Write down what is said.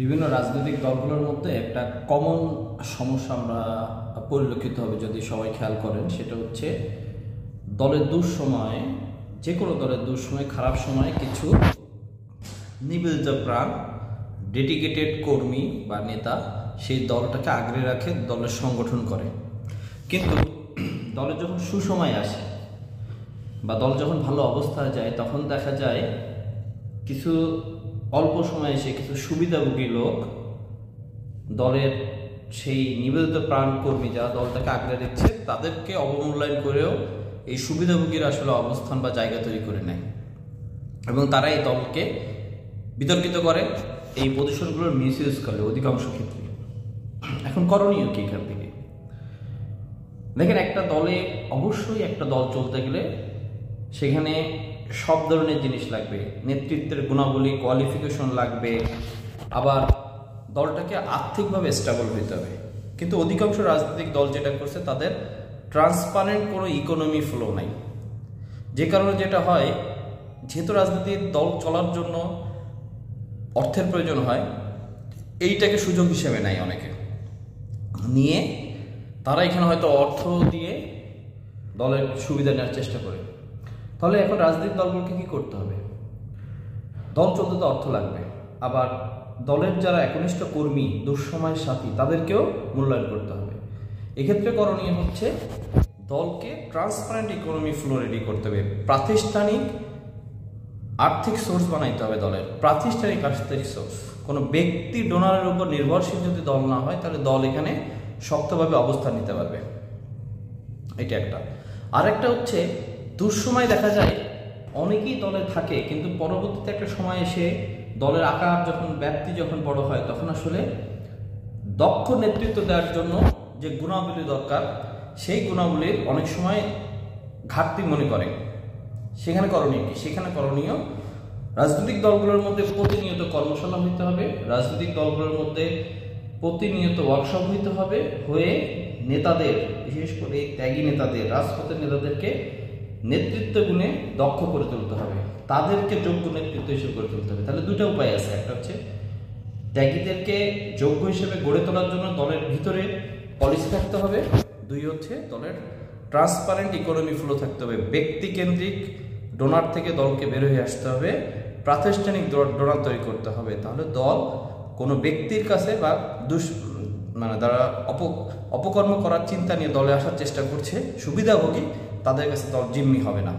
বিভিন্ন রাজনৈতিক দলগুলোর মধ্যে একটা কমন সমস্যা আমরা পরিলক্ষিত হবে যদি সবাই খেয়াল করেন, সেটা হচ্ছে দলের দুঃসময়ে, যে কোনো দলের দুঃসময়ে, খারাপ সময়ে কিছু নিবেদিত প্রাণ ডেডিকেটেড কর্মী বা নেতা সেই দলটাকে আগলে রাখে, দলের সংগঠন করে। কিন্তু দলের যখন সুসময় আসে বা দল যখন ভালো অবস্থায় যায়, তখন দেখা যায় কিছু অল্প সময়ে এসে কিছু সুবিধাভোগী লোক দলের সেই নিবেদিত প্রাণ কর্মী যারা দলটাকে আগলে রেখেছে তাদেরকে অবমূল্যায়ন করেও এই সুবিধাভোগীর আসলে অবস্থান বা জায়গা তৈরি করে নেয় এবং তারা এই দলকে বিতর্কিত করে, এই পজিশনগুলোর মিসইউজ করে অধিকাংশ ক্ষেত্রে। এখন করণীয় কি এখান থেকে? দেখেন, একটা দলে অবশ্যই একটা দল চলতে গেলে সেখানে সব ধরনের জিনিস লাগবে, নেতৃত্বের গুণাবলী, কোয়ালিফিকেশন লাগবে, আবার দলটাকে আর্থিকভাবে স্টেবল হইতে হবে। কিন্তু অধিকাংশ রাজনৈতিক দল যেটা করছে, তাদের ট্রান্সপারেন্ট কোনো ইকোনমি ফ্লো নাই, যে কারণে যেটা হয়, যেহেতু রাজনৈতিক দল চলার জন্য অর্থের প্রয়োজন হয়, এইটাকে সুযোগ হিসেবে নেয় অনেকে, নিয়ে তারা এখানে হয়তো অর্থ দিয়ে দলের সুবিধা নেওয়ার চেষ্টা করে। তাহলে এখন রাজনৈতিক দলগুলোকে কী করতে হবে? দল চলতে তো অর্থ লাগবে, আবার দলের যারা একনিষ্ঠ কর্মী, দুঃসময়ের সাথী, তাদেরকেও মূল্যায়ন করতে হবে। এক্ষেত্রে করণীয় হচ্ছে দলকে ট্রান্সপারেন্ট ইকোনমি ফ্লো রেডি করতে হবে, প্রাতিষ্ঠানিক আর্থিক সোর্স বানাইতে হবে দলের, প্রাতিষ্ঠানিক আর্থিক সোর্স। কোনো ব্যক্তি ডোনারের উপর নির্ভরশীল যদি দল না হয়, তাহলে দল এখানে শক্তভাবে অবস্থান নিতে পারবে। এটা একটা। আরেকটা হচ্ছে, দুঃসময় দেখা যায় অনেকেই দলে থাকে, কিন্তু পরবর্তীতে একটা সময় এসে দলের আকার যখন, ব্যাপ্তি যখন বড় হয়, তখন আসলে দক্ষ নেতৃত্ব দেওয়ার জন্য যে গুণাবলী দরকার, সেই গুণাবলীর অনেক সময় ঘাটতি মনে করে। সেখানে করণীয় কি? সেখানে করণীয়, রাজনৈতিক দলগুলোর মধ্যে প্রতিনিয়ত কর্মশালা হইতে হবে, রাজনৈতিক দলগুলোর মধ্যে প্রতিনিয়ত ওয়ার্কশপ হইতে হবে, হয়ে নেতাদের, বিশেষ করে ত্যাগী নেতাদের, রাজপথের নেতাদেরকে নেতৃত্ব গুণে দক্ষ করে তুলতে হবে, তাদেরকে যোগ্য নেতৃত্ব হিসেবে গড়ে তুলতে হবে। তাহলে দুটো উপায় আছে, একটা হচ্ছে ত্যাগীদেরকে যোগ্য হিসেবে গড়ে তোলার জন্য দলের ভিতরে পলিসি থাকতে হবে, দুই হচ্ছে দলের ট্রান্সপারেন্ট ইকোনমি ফ্লো থাকতে হবে, ব্যক্তিকেন্দ্রিক ডোনার থেকে দলকে বের হয়ে আসতে হবে, প্রাতিষ্ঠানিক ডোনার তৈরি করতে হবে। তাহলে দল কোনো ব্যক্তির কাছে বা যারা অপকর্ম করার চিন্তা নিয়ে দলে আসার চেষ্টা করছে সুবিধাভোগী, তাদের কাছে দল জিম্মি হবে না।